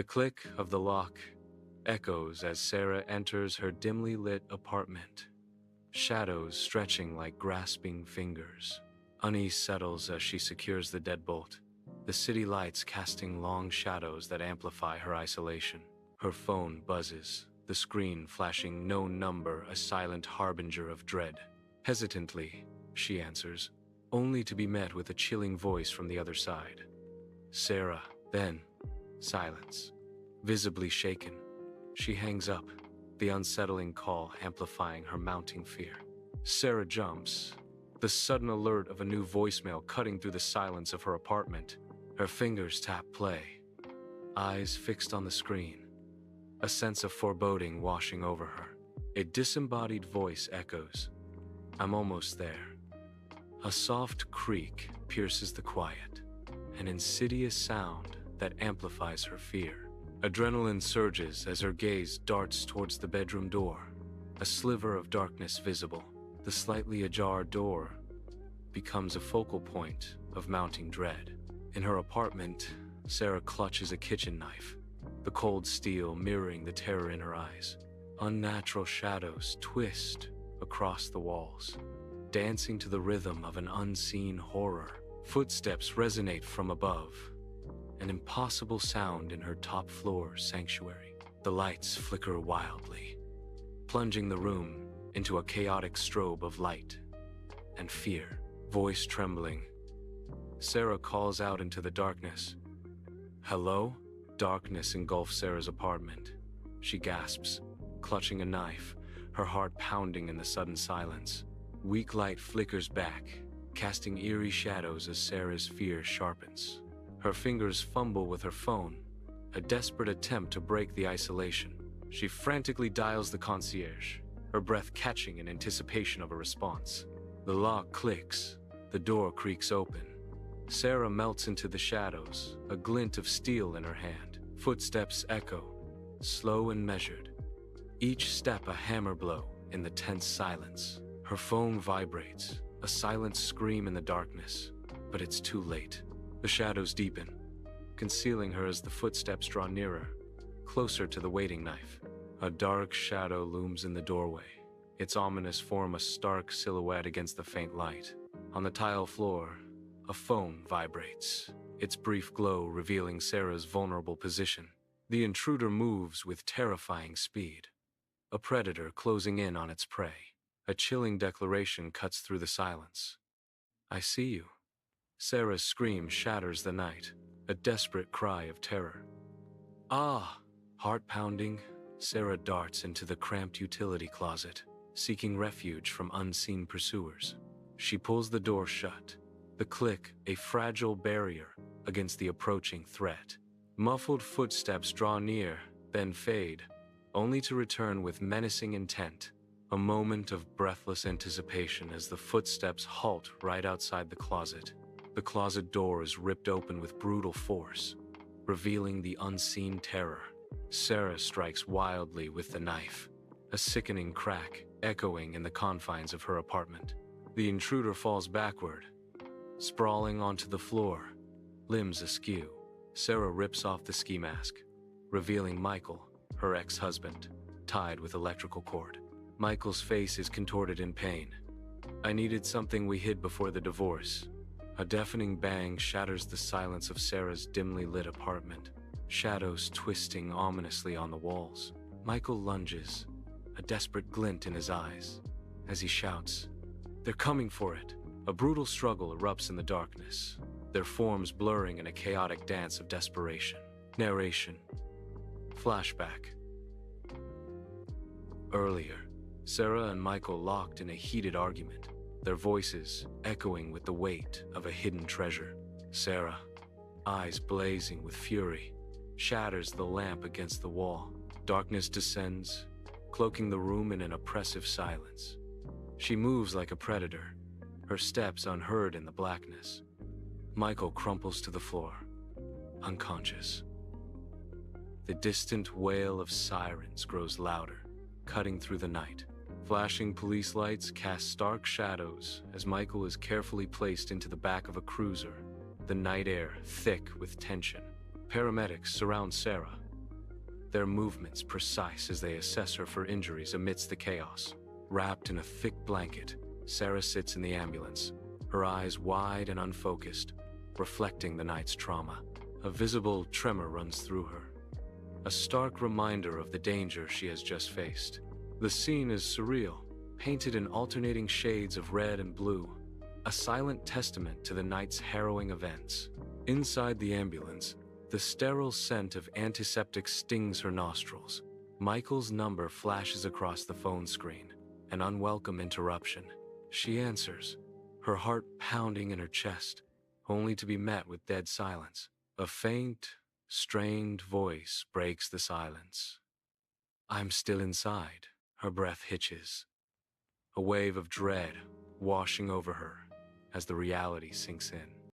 The click of the lock echoes as Sarah enters her dimly lit apartment, shadows stretching like grasping fingers. Unease settles as she secures the deadbolt, the city lights casting long shadows that amplify her isolation. Her phone buzzes, the screen flashing no number, a silent harbinger of dread. Hesitantly, she answers, only to be met with a chilling voice from the other side. Sarah, then silence. Visibly shaken, she hangs up, the unsettling call amplifying her mounting fear. Sarah jumps, the sudden alert of a new voicemail cutting through the silence of her apartment. Her fingers tap play, eyes fixed on the screen, a sense of foreboding washing over her. A disembodied voice echoes, "I'm almost there." A soft creak pierces the quiet, an insidious sound that amplifies her fear. Adrenaline surges as her gaze darts towards the bedroom door, a sliver of darkness visible. The slightly ajar door becomes a focal point of mounting dread. In her apartment, Sarah clutches a kitchen knife, the cold steel mirroring the terror in her eyes. Unnatural shadows twist across the walls, dancing to the rhythm of an unseen horror. Footsteps resonate from above, an impossible sound in her top-floor sanctuary. The lights flicker wildly, plunging the room into a chaotic strobe of light and fear. Voice trembling, Sarah calls out into the darkness. "Hello?" Darkness engulfs Sarah's apartment. She gasps, clutching a knife, her heart pounding in the sudden silence. Weak light flickers back, casting eerie shadows as Sarah's fear sharpens. Her fingers fumble with her phone, a desperate attempt to break the isolation. She frantically dials the concierge, her breath catching in anticipation of a response. The lock clicks, the door creaks open. Sarah melts into the shadows, a glint of steel in her hand. Footsteps echo, slow and measured, each step a hammer blow in the tense silence. Her phone vibrates, a silent scream in the darkness, but it's too late. The shadows deepen, concealing her as the footsteps draw nearer, closer to the waiting knife. A dark shadow looms in the doorway, its ominous form a stark silhouette against the faint light. On the tile floor, a phone vibrates, its brief glow revealing Sarah's vulnerable position. The intruder moves with terrifying speed, a predator closing in on its prey. A chilling declaration cuts through the silence. "I see you." Sarah's scream shatters the night, a desperate cry of terror. "Ah!" Heart pounding, Sarah darts into the cramped utility closet, seeking refuge from unseen pursuers. She pulls the door shut, the click a fragile barrier against the approaching threat. Muffled footsteps draw near, then fade, only to return with menacing intent. A moment of breathless anticipation as the footsteps halt right outside the closet. The closet door is ripped open with brutal force, revealing the unseen terror. Sarah strikes wildly with the knife, a sickening crack echoing in the confines of her apartment. The intruder falls backward, sprawling onto the floor, limbs askew. Sarah rips off the ski mask, revealing Michael, her ex-husband, tied with electrical cord. Michael's face is contorted in pain. "I needed something we hid before the divorce." A deafening bang shatters the silence of Sarah's dimly lit apartment, shadows twisting ominously on the walls. Michael lunges, a desperate glint in his eyes, as he shouts, "They're coming for it!" A brutal struggle erupts in the darkness, their forms blurring in a chaotic dance of desperation. Narration. Flashback. Earlier, Sarah and Michael locked in a heated argument, their voices echoing with the weight of a hidden treasure. Sarah, eyes blazing with fury, shatters the lamp against the wall. Darkness descends, cloaking the room in an oppressive silence. She moves like a predator, her steps unheard in the blackness. Michael crumples to the floor, unconscious. The distant wail of sirens grows louder, cutting through the night. Flashing police lights cast stark shadows as Michael is carefully placed into the back of a cruiser, the night air thick with tension. Paramedics surround Sarah, their movements precise as they assess her for injuries amidst the chaos. Wrapped in a thick blanket, Sarah sits in the ambulance, her eyes wide and unfocused, reflecting the night's trauma. A visible tremor runs through her, a stark reminder of the danger she has just faced. The scene is surreal, painted in alternating shades of red and blue, a silent testament to the night's harrowing events. Inside the ambulance, the sterile scent of antiseptic stings her nostrils. Michael's number flashes across the phone screen, an unwelcome interruption. She answers, her heart pounding in her chest, only to be met with dead silence. A faint, strained voice breaks the silence. "I'm still inside." Her breath hitches, a wave of dread washing over her as the reality sinks in.